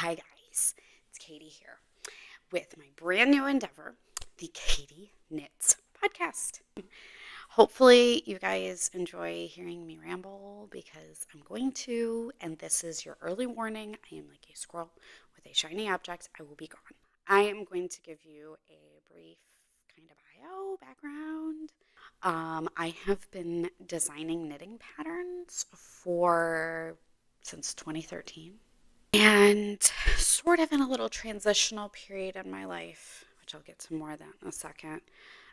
Hi guys, it's Katie here with my brand new endeavor, the Katie Knits podcast. Hopefully you guys enjoy hearing me ramble because I'm going to, and this is your early warning. I am like a squirrel with a shiny object. I will be gone. I am going to give you a brief kind of bio background. I have been designing knitting patterns since 2013. And sort of in a little transitional period in my life, which I'll get to more of that in a second.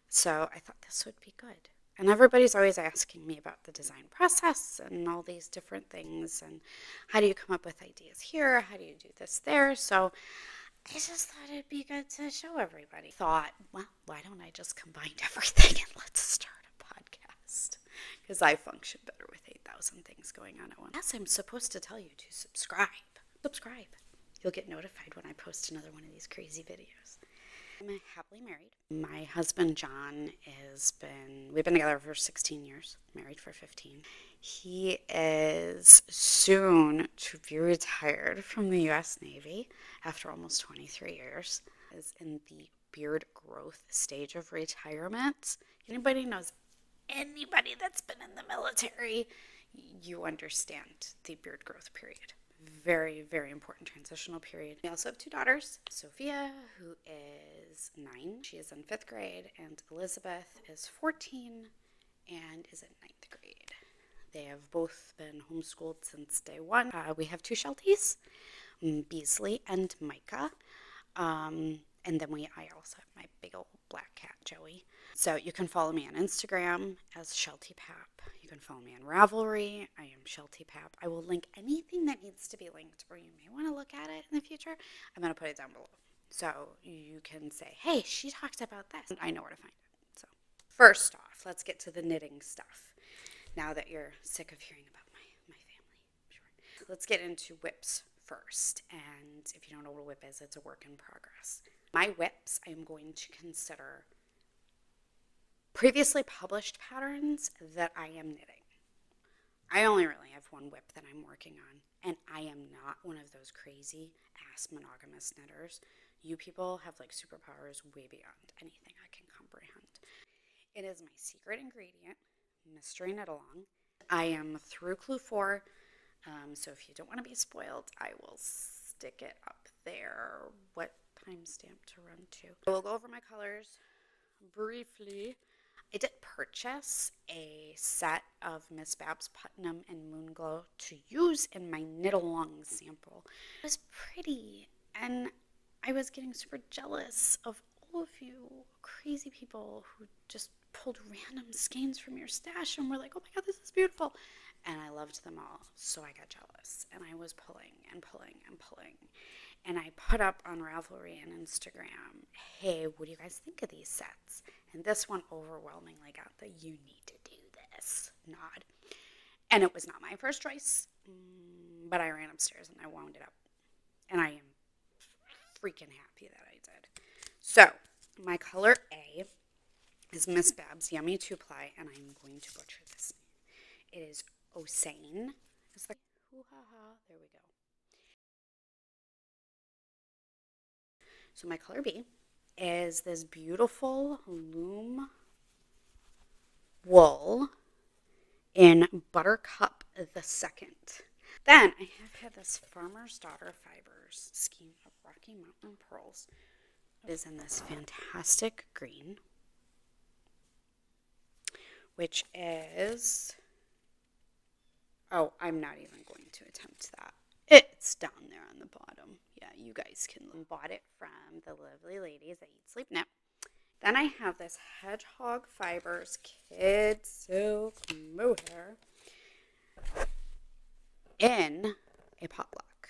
So I thought this would be good. And everybody's always asking me about the design process and all these different things. And how do you come up with ideas here? How do you do this there? So I just thought it'd be good to show everybody. Thought, well, why don't I just combine everything and let's start a podcast? Because I function better with 8,000 things going on at once. Yes, I'm supposed to tell you to subscribe. You'll get notified when I post another one of these crazy videos. I'm happily married. My husband, John, we've been together for 16 years, married for 15. He is soon to be retired from the U.S. Navy after almost 23 years. Is in the beard growth stage of retirement. Anybody that's been in the military, you understand the beard growth period. Very, very important transitional period. We also have two daughters, Sophia, who is 9. She is in 5th grade, and Elizabeth is 14 and is in 9th grade. They have both been homeschooled since day one. We have 2 Shelties, Beasley and Micah. And then I also have my big old black cat, Joey. So you can follow me on Instagram as SheltyPap. You can follow me on Ravelry. I am SheltyPap. I will link anything that needs to be linked, or you may want to look at it in the future. I'm going to put it down below. So you can say, hey, she talked about this. I know where to find it. So first off, let's get to the knitting stuff. Now that you're sick of hearing about my family. Sure. Let's get into whips first. And if you don't know what a whip is, it's a work in progress. My whips, I am going to consider previously published patterns that I am knitting. I only really have one whip that I'm working on, and I am not one of those crazy ass monogamous knitters. You people have like superpowers way beyond anything I can comprehend. It is my secret ingredient, Mystery Knit Along. I am through Clue 4, so if you don't want to be spoiled, I will stick it up there. What timestamp to run to? I will go over my colors briefly. I did purchase a set of Miss Babs Putnam and Moonglow to use in my knit along sample. It was pretty, and I was getting super jealous of all of you crazy people who just pulled random skeins from your stash and were like, oh my god, this is beautiful. And I loved them all, so I got jealous, and I was pulling and pulling and pulling. And I put up on Ravelry and Instagram, hey, what do you guys think of these sets? And this one overwhelmingly got the you need to do this nod. And it was not my first choice, but I ran upstairs and I wound it up. And I am freaking happy that I did. So, my color A is Miss Babs Yummy 2-ply, and I'm going to butcher this name. It is Osane. It's like, there we go. So my color B is this beautiful Loom Wool in Buttercup the Second. Then I have had this Farmer's Daughter Fibers skein of Rocky Mountain Pearls. It is in this fantastic green, which is, I'm not even going to attempt that. It's down there on the bottom. Yeah, you guys can bought it from the lovely ladies at Eat Sleep Knit. Then I have this Hedgehog Fibers Kid Silk Mohair in a potluck.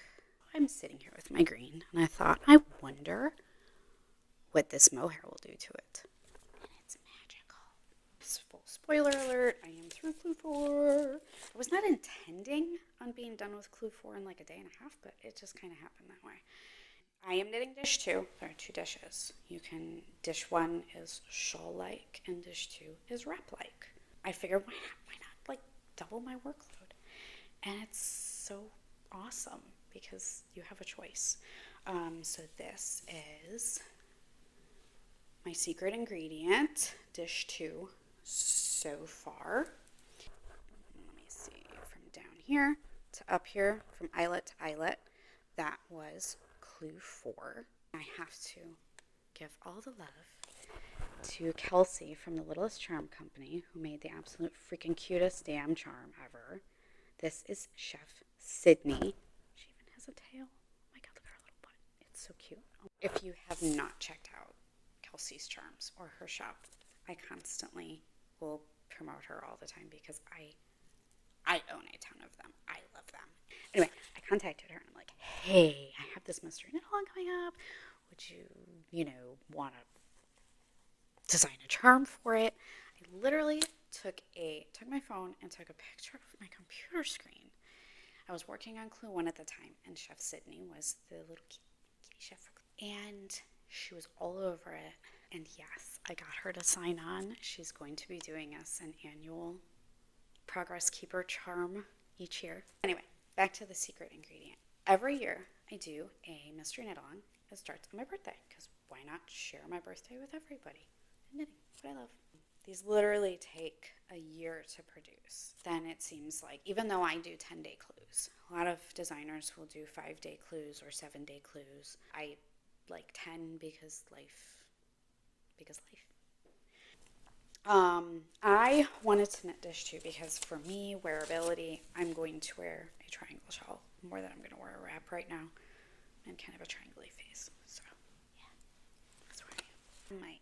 I'm sitting here with my green, and I thought, I wonder what this mohair will do to it. And it's magical. Full spoiler alert, I am through Clue 4. I was not intending on being done with Clue 4 in like a day and a half, but it just kind of happened that way. I am knitting dish 2. There are 2 dishes. Dish 1 is shawl-like, and dish 2 is wrap-like. I figured, why not like double my workload? And it's so awesome because you have a choice. So this is my secret ingredient, dish 2 so far. Let me see, from down here to up here, from eyelet to eyelet, that was clue 4. I have to give all the love to Kelsey from the Littlest Charm Company, who made the absolute freaking cutest damn charm ever. This is Chef Sydney. She even has a tail. Oh my god, look at her little butt. It's so cute. If you have not checked out Kelsey's charms or her shop, I constantly will promote her all the time because I own a ton of them. I love them. Anyway, I contacted her and I'm like, hey, I have this mystery knit-along coming up. Would you want to design a charm for it? I literally took my phone and took a picture of my computer screen. I was working on Clue 1 at the time, and Chef Sydney was the little kitty chef. And she was all over it. And yes, I got her to sign on. She's going to be doing us an annual Progress Keeper charm each year. Anyway, back to the secret ingredient. Every year I do a mystery knit-along. It starts on my birthday, because why not share my birthday with everybody? Knitting, what I love. These literally take a year to produce. Then it seems like, even though I do 10-day clues, a lot of designers will do 5-day clues or 7-day clues. I like 10 because life. I wanted to knit dish 2 because for me, wearability, I'm going to wear a triangle shawl more than I'm going to wear a wrap right now. And kind of a triangle-y face. So, yeah, that's where I am. My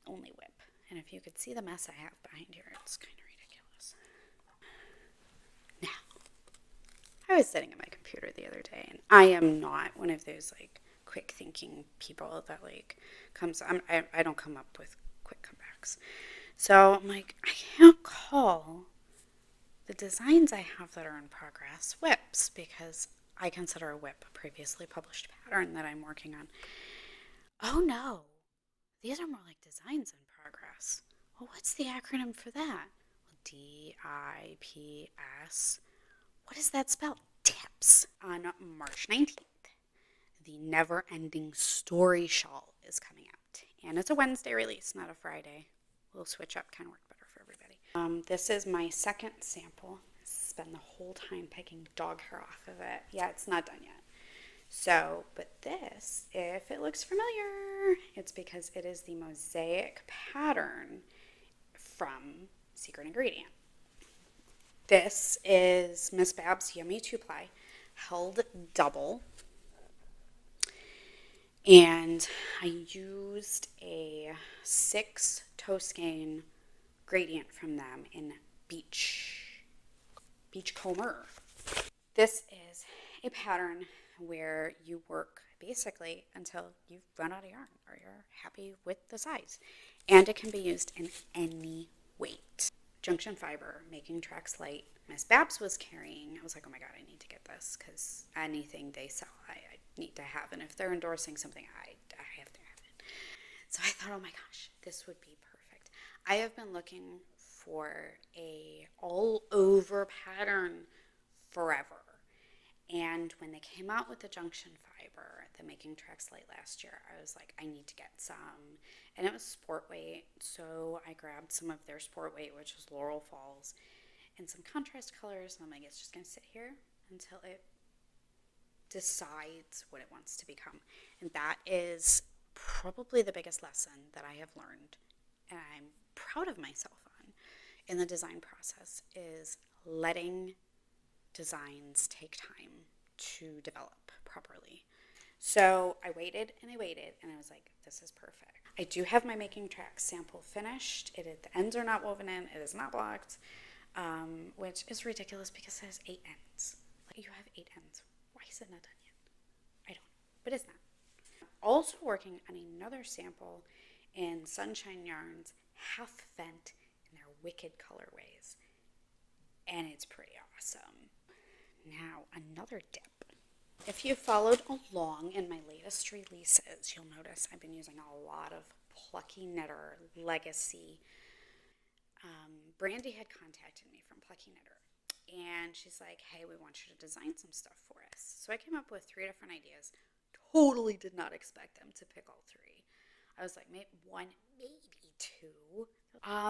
only whip. And if you could see the mess I have behind here, it's kind of ridiculous. Now, I was sitting at my computer the other day, and I am not one of those, like, quick thinking people that, like, I don't come up with quick comebacks. So I'm like, I can't call the designs I have that are in progress whips, because I consider a whip a previously published pattern that I'm working on. Oh no, these are more like designs in progress. Well, what's the acronym for that? Well, DIPS. What does that spell? Tips. On March 19th, the Never Ending Story Shawl is coming out. And it's a Wednesday release, not a Friday. We'll switch up, kind of work better for everybody. This is my second sample. I spent the whole time picking dog hair off of it. Yeah, it's not done yet. So, but this, if it looks familiar, it's because it is the mosaic pattern from Secret Ingredient. This is Miss Bab's Yummy 2-ply, held double. And I used a 6 Toscane gradient from them in Beachcomber. This is a pattern where you work basically until you run out of yarn or you're happy with the size. And it can be used in any weight. Junction fiber, making tracks light. Miss Babs was carrying. I was like, oh my god, I need to get this because anything they sell, I need to have. And if they're endorsing something, I have to have it. So I thought, oh my gosh, this would be perfect. I have been looking for a all-over pattern forever. And when they came out with the junction fiber, the Making Tracks Light last year, I was like, I need to get some. And it was sport weight, so I grabbed some of their sport weight, which was Laurel Falls, and some contrast colors. And I'm like, it's just going to sit here until it decides what it wants to become. And that is probably the biggest lesson that I have learned, and I'm proud of myself on in the design process, is letting designs take time to develop properly. So I waited and I waited, and I was like, this is perfect. I do have my Making Tracks sample finished. The ends are not woven in. It is not blocked, which is ridiculous because it has 8 ends. Like, you have 8 ends. Why is it not done yet? I don't know, but it's not. I'm also working on another sample in Sunshine Yarns, Half Vent, in their Wicked colorways, and it's pretty awesome. Now, another dip. If you followed along in my latest releases, you'll notice I've been using a lot of Plucky Knitter Legacy. Brandy had contacted me from Plucky Knitter, And she's like, hey, we want you to design some stuff for us. So I came up with 3 different ideas. Totally did not expect them to pick all 3. I was like, maybe 1, maybe 2.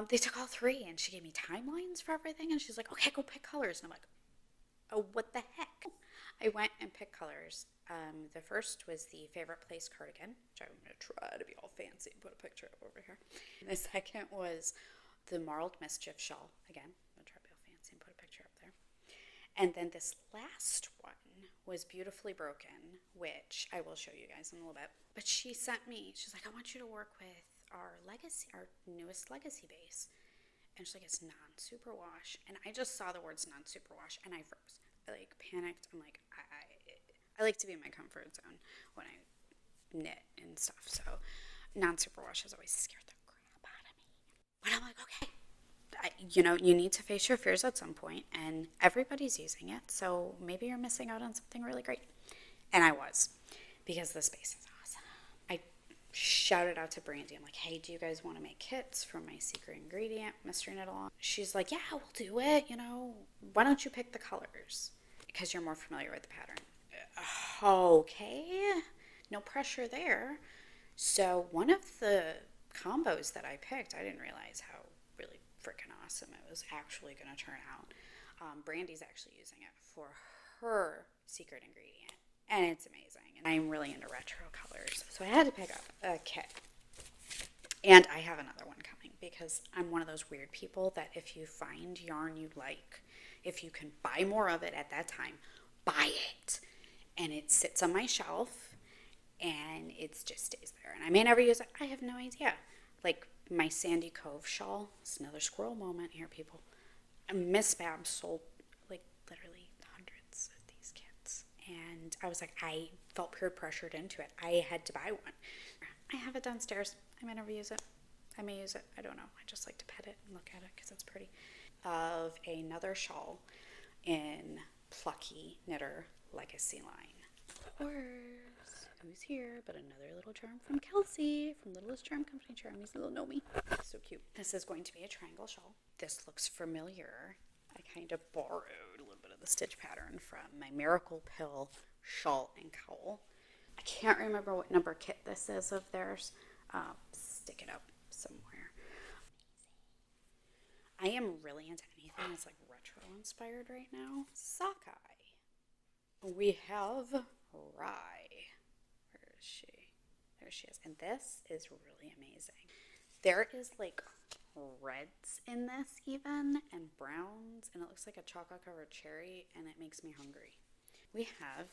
They took all 3, and she gave me timelines for everything. And she's like, okay, go pick colors. And I'm like, oh, what the heck? I went and picked colors. The first was the Favorite Place cardigan, which I'm going to try to be all fancy and put a picture of over here. And the second was the Marled Mischief shawl. Again, I'm going to try to be all fancy and put a picture up there. And then this last one was Beautifully Broken, which I will show you guys in a little bit. But she sent me, she's like, I want you to work with our newest legacy base. And she's like, it's non-superwash. And I just saw the words non-superwash, and I froze. I panicked. I'm like, I like to be in my comfort zone when I knit and stuff. So non-superwash has always scared the crap out of me. But I'm like, okay, you need to face your fears at some point, and everybody's using it. So maybe you're missing out on something really great. And I was, because the space is awesome. I shouted out to Brandy. I'm like, hey, do you guys want to make kits from my secret ingredient, Mystery Knit Along? She's like, yeah, we'll do it. Why don't you pick the colors? Because you're more familiar with the pattern. Okay, no pressure there. So one of the combos that I picked, I didn't realize how really freaking awesome it was actually going to turn out. Brandy's actually using it for her secret ingredient, and it's amazing. And I'm really into retro colors, so I had to pick up a kit. And I have another one coming, because I'm one of those weird people that if you find yarn you like, if you can buy more of it at that time, buy it. And it sits on my shelf, and it just stays there. And I may never use it. I have no idea. Like my Sandy Cove shawl. It's another squirrel moment here, people. Miss Babs sold literally hundreds of these kits. And I was like, I felt peer pressured into it. I had to buy one. I have it downstairs. I may never use it. I may use it. I don't know. I just like to pet it and look at it because it's pretty. Of another shawl in Plucky Knitter Legacy line. Of course, who's here but another little charm from Kelsey from Littlest Charm Co. Charmy's little Nomi. So cute. This is going to be a triangle shawl. This looks familiar. I kind of borrowed a little bit of the stitch pattern from my Miracle Pill shawl and cowl. I can't remember what number kit this is of theirs. Stick it up somewhere. I am really into anything that's retro inspired right now. Sockeye. We have Rye. Where is she? There she is. And this is really amazing. There is reds in this even, and browns, and it looks like a chocolate covered cherry, and it makes me hungry. We have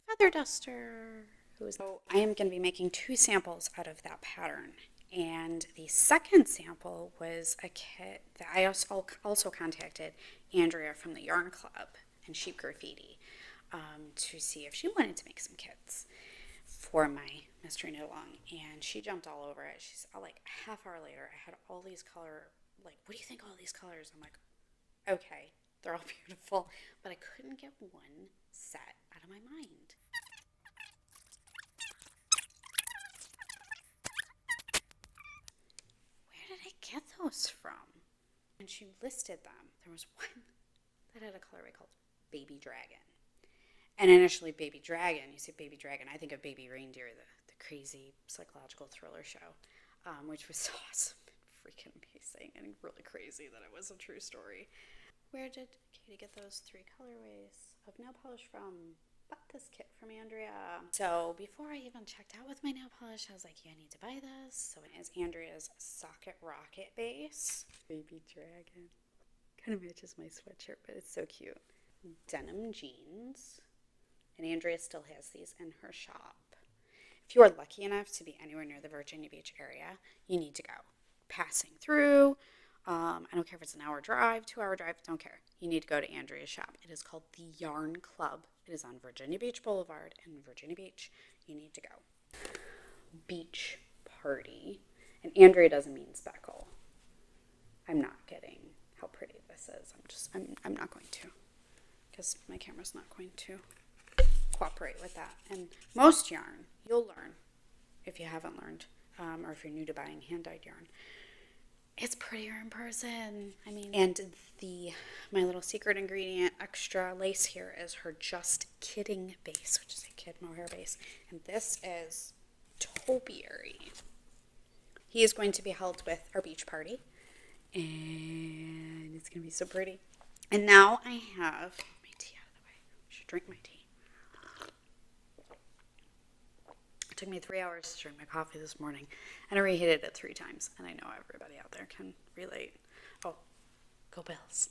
Feather Duster. So I am going to be making 2 samples out of that pattern. And the second sample was a kit that I also contacted Andrea from the Yarn Club and Sheep Graffiti to see if she wanted to make some kits for my Mystery Knit Along. And she jumped all over it. She's like a half hour later, I had all these what do you think of all these colors? I'm like, okay, they're all beautiful, but I couldn't get one set out of my mind. Where did I get those from? And she listed them. There was one that had a colorway called Baby Dragon. And initially, Baby Dragon, you say Baby Dragon, I think of Baby Reindeer, the crazy psychological thriller show, which was awesome and freaking amazing and really crazy that it was a true story. Where did Katie get those 3 colorways of nail polish from? Bought this kit from Andrea. So before I even checked out with my nail polish, I was like, yeah, I need to buy this. So it is Andrea's Socket Rocket base. Baby Dragon. Kind of matches my sweatshirt, but it's so cute. Denim jeans. And Andrea still has these in her shop. If you are lucky enough to be anywhere near the Virginia Beach area, you need to go. Passing through, I don't care if it's an hour drive, 2-hour drive, don't care. You need to go to Andrea's shop. It is called the Yarn Club. It is on Virginia Beach Boulevard in Virginia Beach. You need to go. Beach Party. And Andrea doesn't mean speckle. I'm not kidding how pretty this is. I'm not going to, because my camera's not going to cooperate with that. And most yarn, you'll learn if you haven't learned, or if you're new to buying hand-dyed yarn, it's prettier in person. I mean, and my little secret ingredient extra lace here is her Just Kidding base, which is a kid mohair base. And this is topiary. He is going to be held with our beach party, and it's going to be so pretty. And now I have my tea out of the way. I should drink my tea. It took me 3 hours to drink my coffee this morning, and I reheated it 3 times, and I know everybody out there can relate. Oh, go Bills.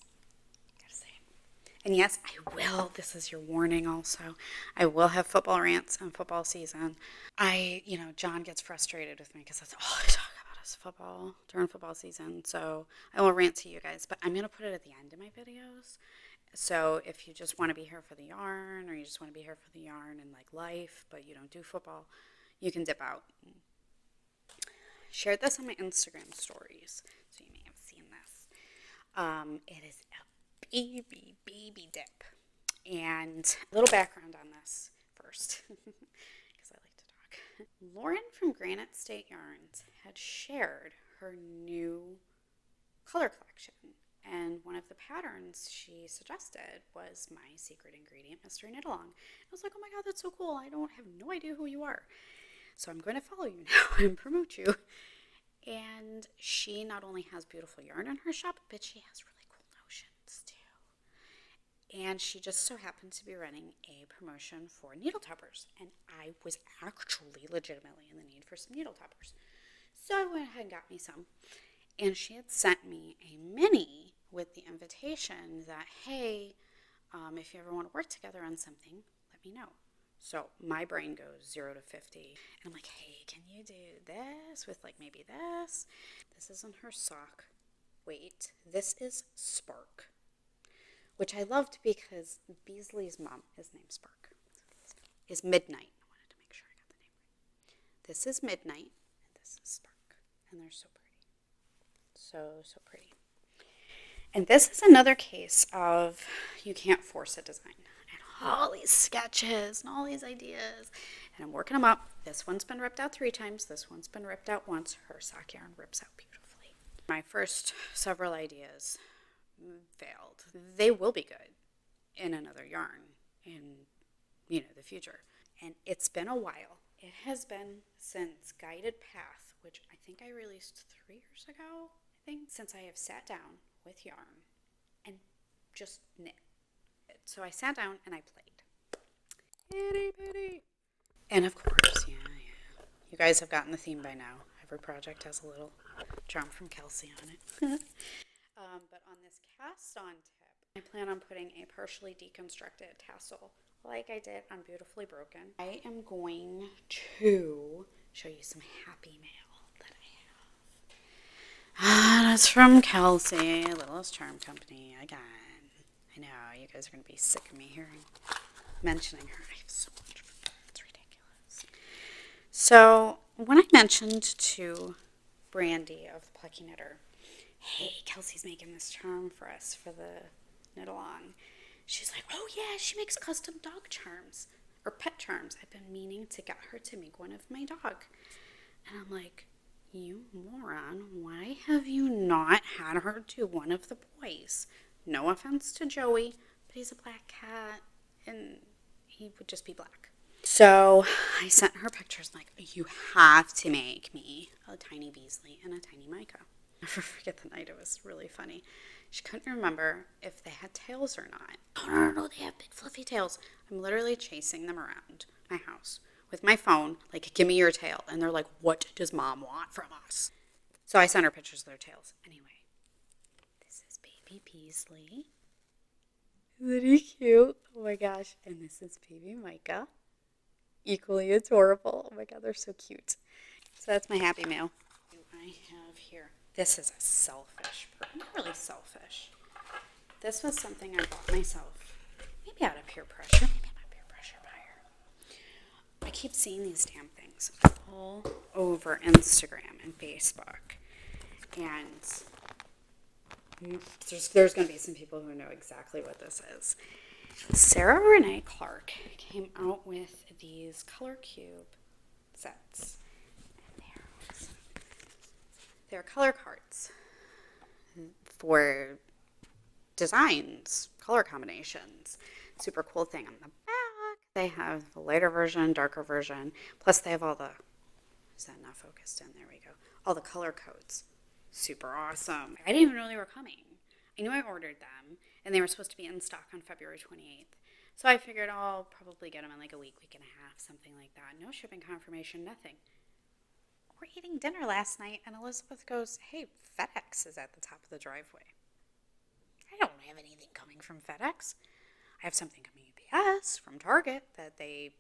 Gotta say. And yes, I will. This is your warning also. I will have football rants and football season. John gets frustrated with me because that's all I talk about is football during football season. So I will rant to you guys, but I'm going to put it at the end of my videos. So if you just want to be here for the yarn, or you just want to be here for the yarn and like life, but you don't do football, you can dip out. Shared this on my Instagram stories, so you may have seen this. It is a baby dip. And a little background on this first, because I like to talk. Lauren from Granite State Yarns had shared her new color collection. And one of the patterns she suggested was my secret ingredient, Mystery Knit Along. I was like, oh my God, that's so cool. I have no idea who you are. So I'm going to follow you now and promote you. And she not only has beautiful yarn in her shop, but she has really cool notions too. And she just so happened to be running a promotion for needle toppers. And I was actually legitimately in the need for some needle toppers. So I went ahead and got me some. And she had sent me a mini with the invitation that, hey, if you ever want to work together on something, let me know. So my brain goes 0 to 50. And I'm like, hey, can you do this with like maybe this? This isn't her sock. Wait, this is Spark, which I loved because Beasley's mom is named Spark. Is Midnight. I wanted to make sure I got the name right. This is Midnight, and this is Spark. And they're so pretty. So pretty. And this is another case of you can't force a design. And all these sketches and all these ideas. And I'm working them up. This one's been ripped out 3 times. This one's been ripped out once. Her sock yarn rips out beautifully. My first several ideas failed. They will be good in another yarn in, the future. And it's been a while. It has been since Guided Path, which I think I released 3 years ago, since I have sat down with yarn and just knit. So I sat down and I played. Itty bitty. And of course, yeah. You guys have gotten the theme by now. Every project has a little charm from Kelsey on it. But on this cast-on tip, I plan on putting a partially deconstructed tassel like I did on Beautifully Broken. I am going to show you some happy mail that I have. And it's from Kelsey, Littlest Charm Company, again. I know, you guys are going to be sick of me hearing, mentioning her. I have so much fun. It's ridiculous. So, when I mentioned to Brandy of the Plucky Knitter, hey, Kelsey's making this charm for us for the knit along. She's like, oh yeah, she makes custom dog charms or pet charms. I've been meaning to get her to make one of my dog. And I'm like, you moron, why have you not had her do one of the boys? No offense to Joey, but he's a black cat and he would just be black. So I sent her pictures like, you have to make me a tiny Beasley and a tiny Micah. I'll never forget the night. It was really funny. She couldn't remember if they had tails or not. Oh, no, they have big fluffy tails. I'm literally chasing them around my house with my phone, like, give me your tail. And they're like, what does mom want from us? So I sent her pictures of their tails. Anyway, this is baby Beasley. Isn't he cute? Oh my gosh. And this is baby Micah. Equally adorable. Oh my God, they're so cute. So that's my happy mail. I have here. This is a selfish, not really selfish. This was something I bought myself. Maybe out of peer pressure. Maybe I'm a peer pressure buyer. I keep seeing these damn things all over Instagram and Facebook. And there's going to be some people who know exactly what this is. Sarah Renee Clark came out with these color cube sets. They're color cards. for designs, color combinations. Super cool thing on the back. They have the lighter version, darker version. Plus they have all the, is that not focused in? There we go. All the color codes. Super awesome. I didn't even know they were coming. I knew I ordered them and they were supposed to be in stock on February 28th. So I figured I'll probably get them in like a week and a half, something like that. No shipping confirmation, nothing. We're eating dinner last night and Elizabeth goes, hey, FedEx is at the top of the driveway. I don't have anything coming from FedEx. I have something coming UPS from Target that I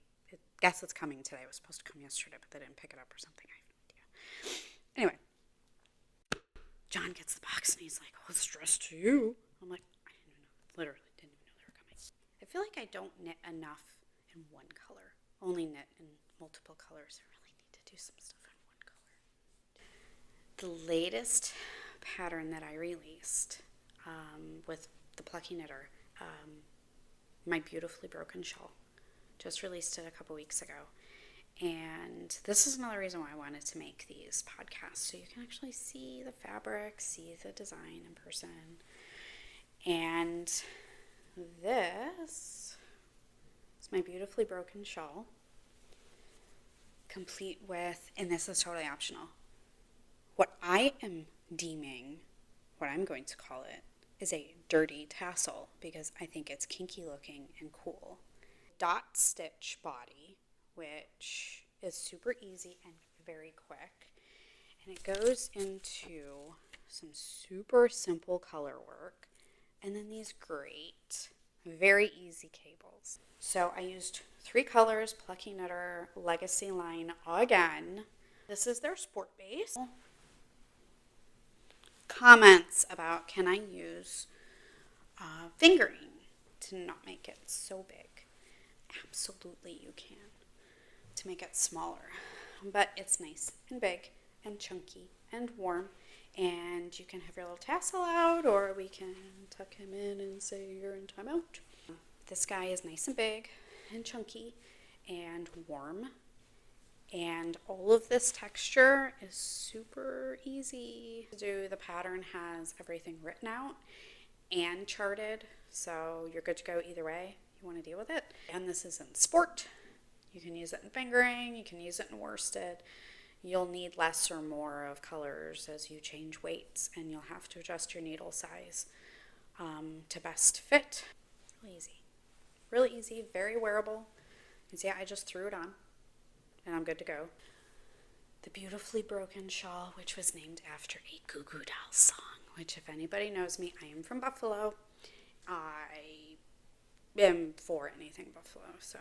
guess it's coming today. It was supposed to come yesterday, but they didn't pick it up or something. I have no idea. Anyway, John gets the box and he's like, oh, it's addressed to you. I'm like, I didn't even know. Literally didn't even know they were coming. I feel like I don't knit enough in one color. Only knit in multiple colors. I really need to do some stuff in one color. The latest pattern that I released with the Plucky Knitter, my Beautifully Broken Shawl. Just released it a couple weeks ago. And this is another reason why I wanted to make these podcasts, so you can actually see the fabric, see the design in person. And this is my Beautifully Broken Shawl, complete with, and this is totally optional, what I am deeming, what I'm going to call it, is a dirty tassel, because I think it's kinky looking and cool. Dot stitch body, which is super easy and very quick. And it goes into some super simple color work. And then these great, very easy cables. So I used 3 colors, Plucky Knitter, Legacy line again. This is their sport base. Comments about, can I use fingering to not make it so big? Absolutely you can, to make it smaller. But it's nice and big and chunky and warm, and you can have your little tassel out, or we can tuck him in and say you're in timeout. This guy is nice and big and chunky and warm, and all of this texture is super easy to do. The pattern has everything written out and charted, so you're good to go either way you want to deal with it. And this is in sport. You can use it in fingering, you can use it in worsted. You'll need less or more of colors as you change weights, and you'll have to adjust your needle size to best fit. Really easy, very wearable. And see, I just threw it on and I'm good to go. The Beautifully Broken Shawl, which was named after a Goo Goo Dolls song, which, if anybody knows me, I am from Buffalo. I am for anything Buffalo, so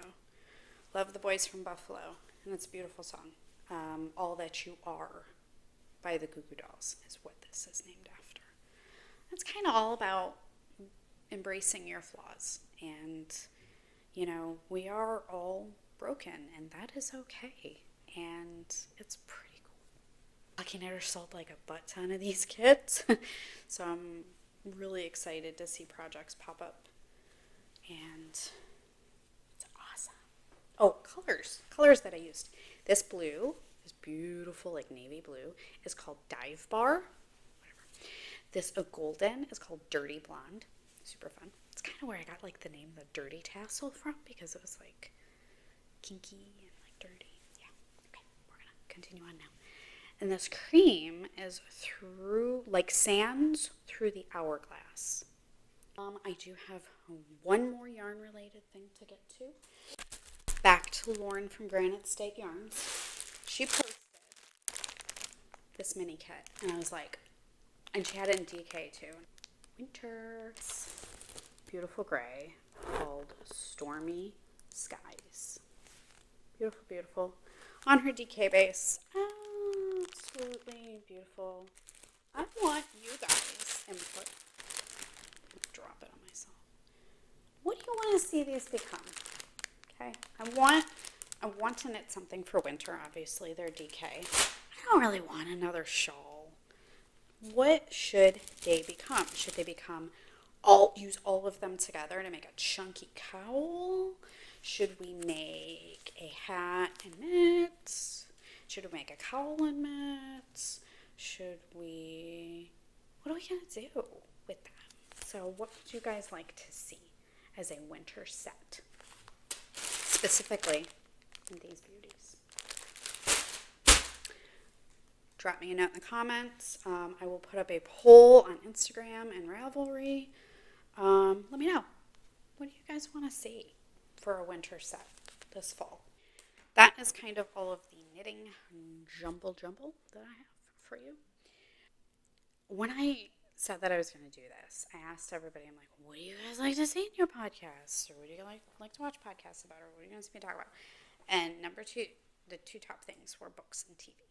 love the boys from Buffalo, and it's a beautiful song. All That You Are by the Goo Goo Dolls is what this is named after. It's kind of all about embracing your flaws, and you know, we are all broken, and that is okay, and it's pretty cool. Plucky Knitter sold like a butt ton of these kits, so I'm really excited to see projects pop up, and it's awesome. Oh, colors that I used. This blue, this beautiful like navy blue, is called Dive Bar. Whatever. This golden is called Dirty Blonde. Super fun. It's kind of where I got like the name the Dirty Tassel from, because it was like kinky and like dirty. Yeah. Okay, we're gonna continue on now. And this cream is through like sands through the hourglass. I do have one more yarn related thing to get to. Back to Lauren from Granite State Yarns. She posted this mini kit, and I was like, and she had it in DK too. Winter. Beautiful gray called Stormy Skies. Beautiful, beautiful. On her DK base. Absolutely beautiful. I want you guys input. Drop it on myself. What do you want to see these become? Okay. I want to knit something for winter, obviously. They're DK. I don't really want another shawl. What should they become? Should they become use all of them together to make a chunky cowl? Should we make a hat and mitts? Should we make a cowl and mitts? Should we... What we going to do with that? So what would you guys like to see as a winter set? Specifically, these beauties. Drop me a note in the comments. I will put up a poll on Instagram and Ravelry. Let me know. What do you guys want to see for a winter set this fall? That is kind of all of the knitting jumble that I have for you. When I said that I was going to do this, I asked everybody, I'm like, what do you guys like to see in your podcasts? Or what do you like to watch podcasts about? Or what are you going to see me talk about? And number two, the two top things were books and TV.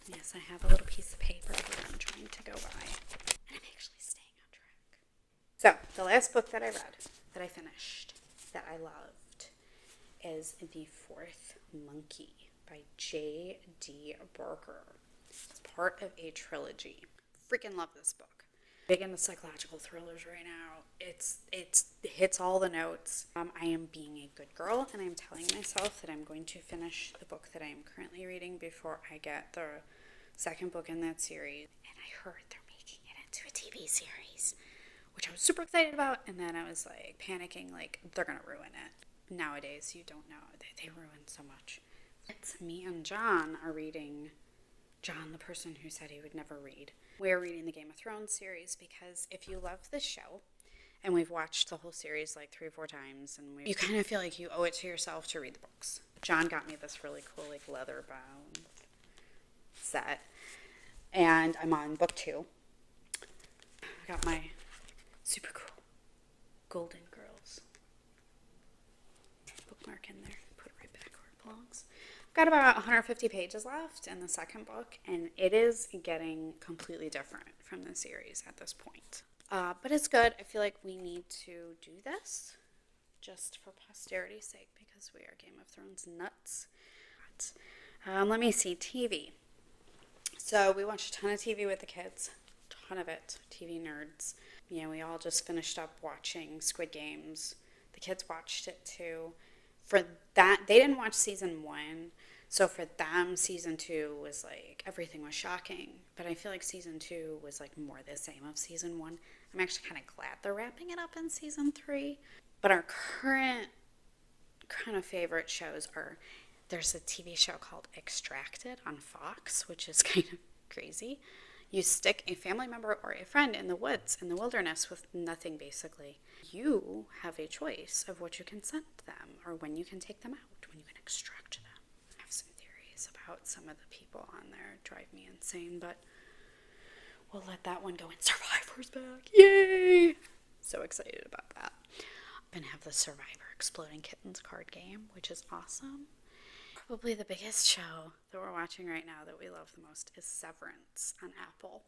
Yes, I have a little piece of paper here I'm trying to go by. And I'm actually staying on track. So, the last book that I read, that I finished, that I loved, is The Fourth Monkey by J.D. Barker. It's part of a trilogy. Freaking love this book. Big into psychological thrillers right now. It hits all the notes. I am being a good girl, and I'm telling myself that I'm going to finish the book that I am currently reading before I get the second book in that series. And I heard they're making it into a TV series, which I was super excited about, and then I was like panicking, like they're gonna ruin it. Nowadays, you don't know. They ruin so much. It's me and John are reading. John, the person who said he would never read. We're reading the Game of Thrones series because if you love this show, and we've watched the whole series like 3 or 4 times, and you kind of feel like you owe it to yourself to read the books. John got me this really cool like leather bound set, and I'm on book 2. I got my super cool Golden Girls bookmark in there. Put it right back where it belongs. Got about 150 pages left in the second book, and it is getting completely different from the series at this point. But it's good. I feel like we need to do this just for posterity's sake because we are Game of Thrones nuts. Let me see. TV. So we watched a ton of TV with the kids. Ton of it. TV nerds. You know, we all just finished up watching Squid Games. The kids watched it too. For that, they didn't watch season 1. So for them, season 2 was like, everything was shocking. But I feel like season 2 was like more the same of season 1. I'm actually kind of glad they're wrapping it up in season 3. But our current kind of favorite shows are, there's a TV show called Extracted on Fox, which is kind of crazy. You stick a family member or a friend in the woods, in the wilderness with nothing basically. You have a choice of what you can send them or when you can take them out, when you can extract them. I have some theories about some of the people on there. Drive me insane, but we'll let that one go in. Survivor's back. Yay! So excited about that. I'm going to have the Survivor Exploding Kittens card game, which is awesome. Probably the biggest show that we're watching right now that we love the most is Severance on Apple.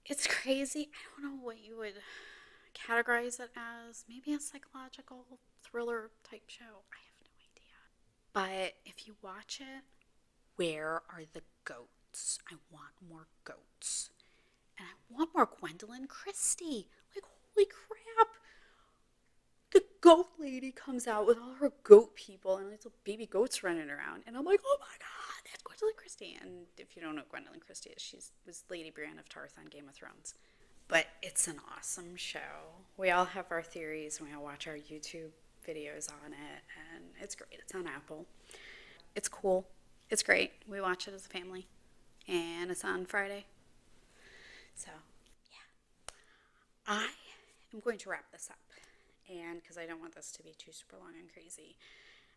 It's crazy. I don't know what you would categorize it as. Maybe a psychological thriller type show. I have no idea. But if you watch it, where are the goats? I want more goats. And I want more Gwendolyn Christie. Like, holy crap. The goat lady comes out with all her goat people and little baby goats running around. And I'm like, oh my God, that's Gwendolyn Christie. And if you don't know what Gwendolyn Christie is, she was Lady Brienne of Tarth on Game of Thrones. But it's an awesome show. We all have our theories and we all watch our YouTube videos on it. And it's great. It's on Apple. It's cool. It's great. We watch it as a family. And it's on Friday. So, yeah. I am going to wrap this up. And because I don't want this to be too super long and crazy.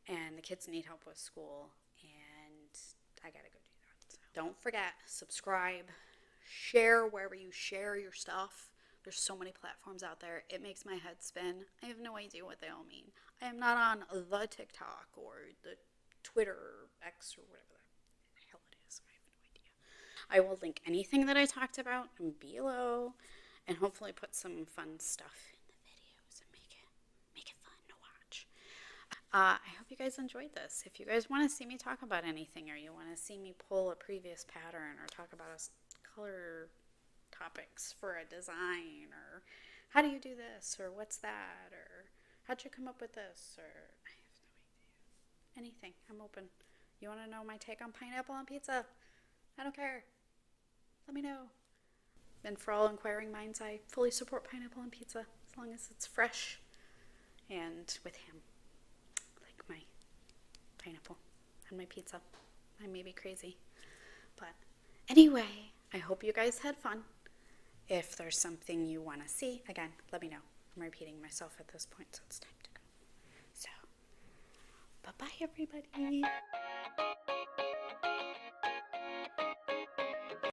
And the kids need help with school. And I got to go do that. So don't forget, subscribe, share wherever you share your stuff. There's so many platforms out there. It makes my head spin. I have no idea what they all mean. I am not on the TikTok or the Twitter or X or whatever the hell it is. I have no idea. I will link anything that I talked about below and hopefully put some fun stuff in the videos and make it fun to watch. I hope you guys enjoyed this. If you guys want to see me talk about anything or you want to see me pull a previous pattern or talk about a color topics for a design or how do you do this or what's that or how'd you come up with this or I have no idea. Anything. I'm open. You want to know my take on pineapple on pizza? I don't care. Let me know. And for all inquiring minds, I fully support pineapple on pizza as long as it's fresh and with ham. Like my pineapple on my pizza. I may be crazy. But anyway, I hope you guys had fun. If there's something you want to see, again, let me know. I'm repeating myself at this point, so it's time to go. So, bye-bye, everybody.